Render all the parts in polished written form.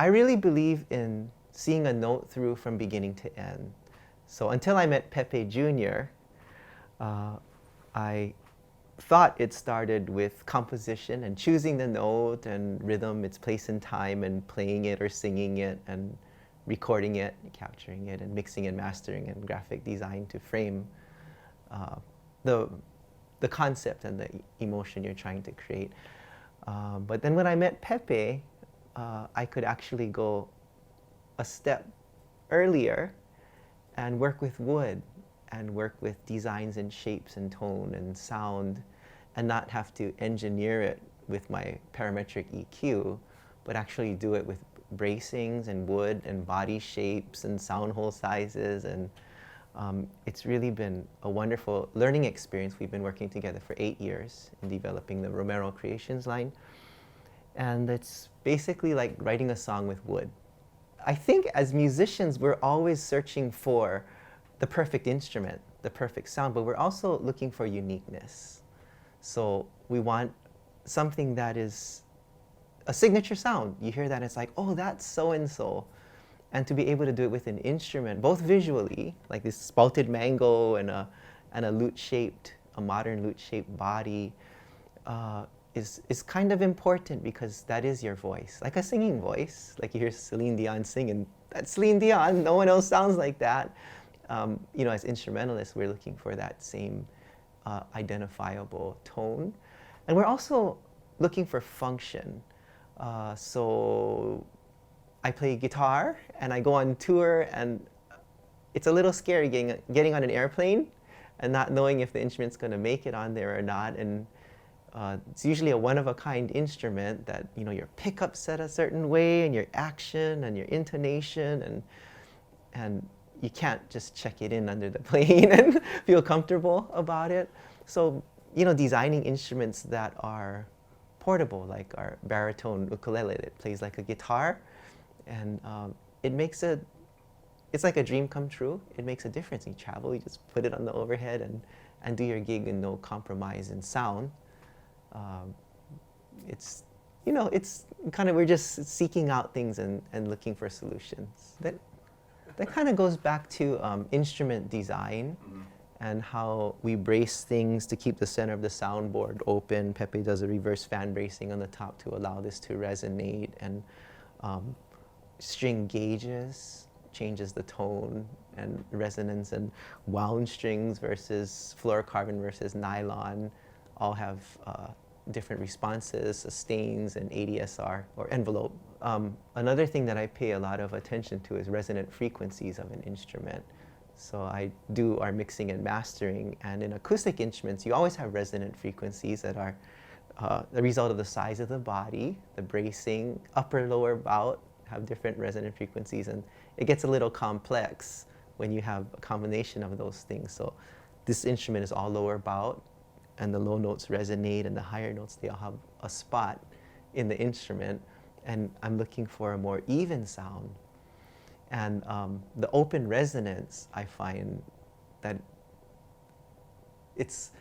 I really believe in seeing a note through from beginning to end. So until I met Pepe Jr., I thought it started with composition and choosing the note and rhythm, its place in time, and playing it or singing it and recording it, capturing it, and mixing and mastering and graphic design to frame uh, the, the concept and the emotion you're trying to create. But then when I met Pepe, I could actually go a step earlier and work with wood and work with designs and shapes and tone and sound and not have to engineer it with my parametric EQ, but actually do it with bracings and wood and body shapes and sound hole sizes. And it's really been a wonderful learning experience. We've been working together for 8 years in developing the Romero Creations line. And it's basically like writing a song with wood. I think as musicians, we're always searching for the perfect instrument, the perfect sound, but we're also looking for uniqueness. So we want something that is a signature sound. You hear that, it's like, oh, that's so-and-so. And to be able to do it with an instrument, both visually, like this spouted mango and a lute-shaped, a modern lute-shaped body, is kind of important because that is your voice. Like a singing voice, like you hear Celine Dion singing, that's Celine Dion, no one else sounds like that. You know, as instrumentalists, we're looking for that same identifiable tone. And we're also looking for function. So I play guitar and I go on tour, and it's a little scary getting on an airplane and not knowing if the instrument's going to make it on there or not. And it's usually a one-of-a-kind instrument that, you know, your pickup's set a certain way and your action and your intonation, and you can't just check it in under the plane and feel comfortable about it. So, you know, designing instruments that are portable, like our baritone ukulele that plays like a guitar, and it's like a dream come true. It makes a difference. You travel, you just put it on the overhead and do your gig and no compromise in sound. It's, you know, it's kind of, we're just seeking out things and looking for solutions. That kind of goes back to instrument design and how we brace things to keep the center of the soundboard open. Pepe does a reverse fan bracing on the top to allow this to resonate, and string gauges changes the tone and resonance, and wound strings versus fluorocarbon versus nylon all have different responses, sustains and ADSR or envelope. Another thing that I pay a lot of attention to is resonant frequencies of an instrument. So I do our mixing and mastering, and in acoustic instruments, you always have resonant frequencies that are the result of the size of the body, the bracing, upper, lower bout have different resonant frequencies, and it gets a little complex when you have a combination of those things. So this instrument is all lower bout, and the low notes resonate, and the higher notes, they all have a spot in the instrument, and I'm looking for a more even sound. And the open resonance, I find that it's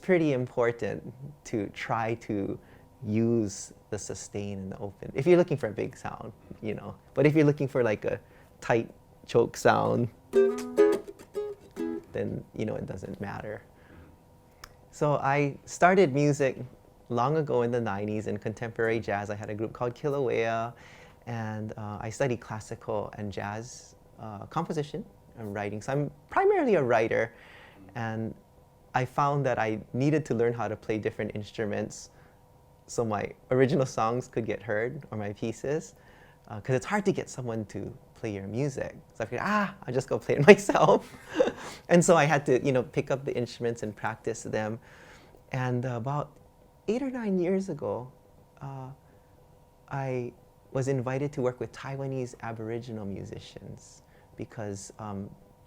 pretty important to try to use the sustain and the open, if you're looking for a big sound, you know. But if you're looking for like a tight choke sound, then, you know, it doesn't matter. So I started music long ago in the 90s in contemporary jazz. I had a group called Kilauea, and I studied classical and jazz composition and writing. So I'm primarily a writer, and I found that I needed to learn how to play different instruments so my original songs could get heard, or my pieces, because it's hard to get someone to play your music. So I figured, I'll just go play it myself. And so I had to, you know, pick up the instruments and practice them. And about 8 or 9 years ago, I was invited to work with Taiwanese Aboriginal musicians, because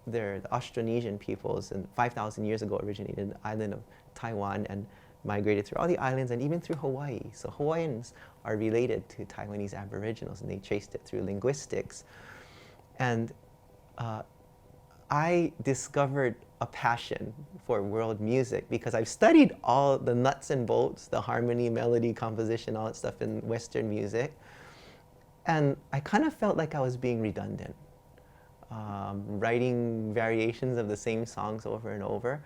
they're the Austronesian peoples, and 5,000 years ago originated in the island of Taiwan and migrated through all the islands and even through Hawaii. So Hawaiians are related to Taiwanese Aboriginals, and they traced it through linguistics. And I discovered a passion for world music because I've studied all the nuts and bolts, the harmony, melody, composition, all that stuff in Western music. And I kind of felt like I was being redundant, writing variations of the same songs over and over.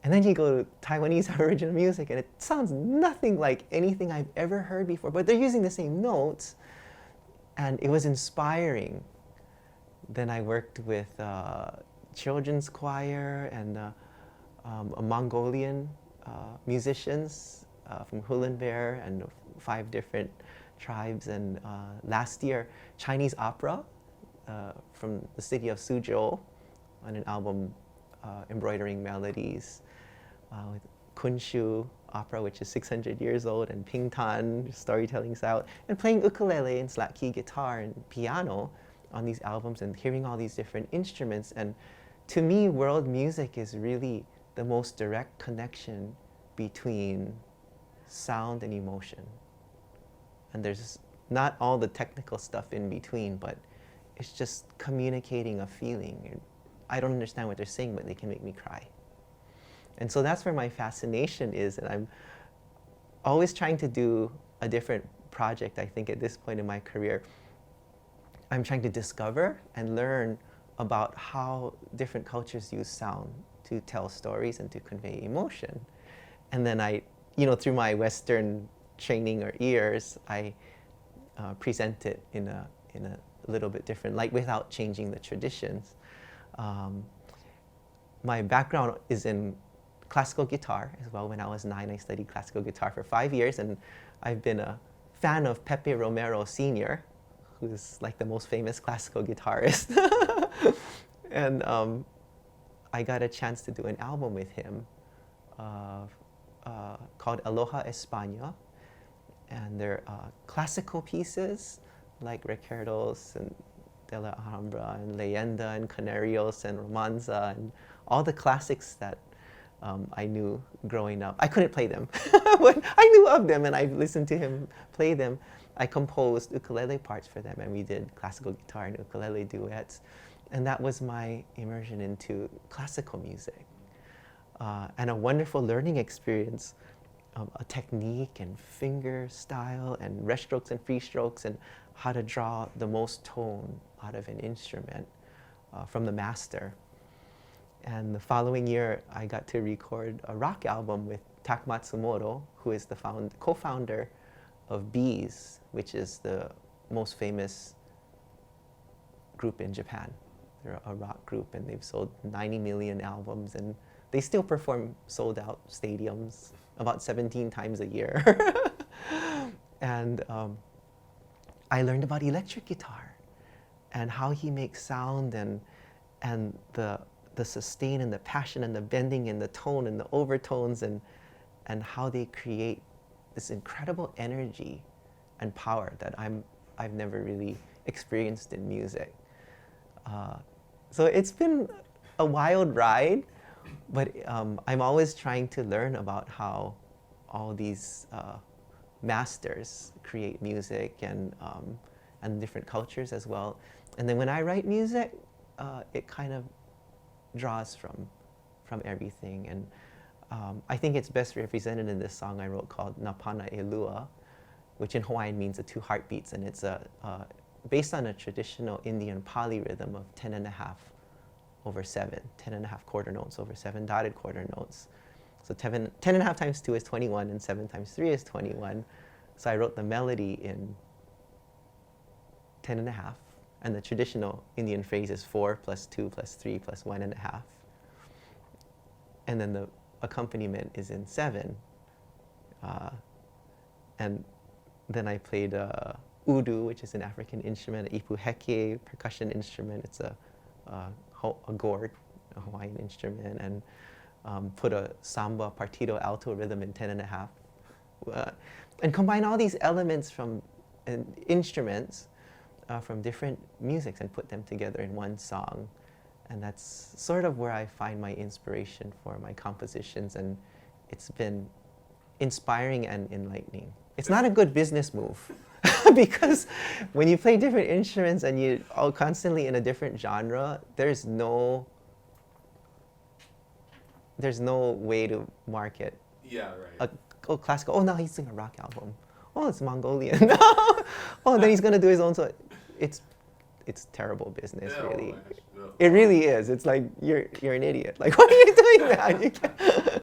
And then you go to Taiwanese Aboriginal music, and it sounds nothing like anything I've ever heard before, but they're using the same notes, and it was inspiring. Then I worked with children's choir and a Mongolian musicians from Hulenbear and 5 different tribes. And last year, Chinese opera from the city of Suzhou on an album, Embroidering Melodies, with Kunshu opera, which is 600 years old, and Pingtan, storytelling style, and playing ukulele and slack key guitar and piano on these albums, and hearing all these different instruments. And to me, world music is really the most direct connection between sound and emotion. And there's not all the technical stuff in between, but it's just communicating a feeling. I don't understand what they're saying, but they can make me cry. And so that's where my fascination is, and I'm always trying to do a different project. I think at this point in my career, I'm trying to discover and learn about how different cultures use sound to tell stories and to convey emotion. And then I, through my Western training or ears, I present it in a little bit different light without changing the traditions. My background is in classical guitar as well. When I was 9, I studied classical guitar for 5 years, and I've been a fan of Pepe Romero Sr., who's like the most famous classical guitarist. And I got a chance to do an album with him called Aloha España. And they're classical pieces like Recuerdos and De la Alhambra and Leyenda and Canarios and Romanza and all the classics that I knew growing up. I couldn't play them, but I knew of them, and I listened to him play them. I composed ukulele parts for them, and we did classical guitar and ukulele duets. And that was my immersion into classical music. And a wonderful learning experience, a technique and finger style and rest strokes and free strokes, and how to draw the most tone out of an instrument from the master. And the following year, I got to record a rock album with Tak Matsumoto, who is the co-founder of Bees, which is the most famous group in Japan. They're a rock group, and they've sold 90 million albums, and they still perform sold-out stadiums about 17 times a year. And I learned about electric guitar and how he makes sound, and the sustain and the passion and the bending and the tone and the overtones, and how they create this incredible energy and power that I've never really experienced in music. So it's been a wild ride, but I'm always trying to learn about how all these masters create music, and different cultures as well. And then when I write music, it kind of draws from everything. And I think it's best represented in this song I wrote called Napana Elua, which in Hawaiian means the 2 heartbeats, and it's based on a traditional Indian Pali rhythm of 10.5 over 7, 10.5 quarter notes over 7 dotted quarter notes. So 10.5 times 2 is 21, and 7 times 3 is 21. So I wrote the melody in 10.5, and the traditional Indian phrase is 4 plus 2 plus 3 plus 1.5. And then the accompaniment is in 7. And then I played udu, which is an African instrument, a ipuheke percussion instrument. It's a gourd, a Hawaiian instrument, and put a samba partido alto rhythm in 10.5. And combine all these elements from instruments from different musics and put them together in one song. And that's sort of where I find my inspiration for my compositions, and it's been inspiring and enlightening. It's not a good business move because when you play different instruments and you're all constantly in a different genre, there's no way to market. Yeah, right. Classical, oh, now he's singing a rock album. oh, it's Mongolian. Oh, then he's gonna do his own. So it's terrible business, Yeah, really. oh my gosh, no. It really is. It's like you're an idiot. Like, why are you doing that? You can't-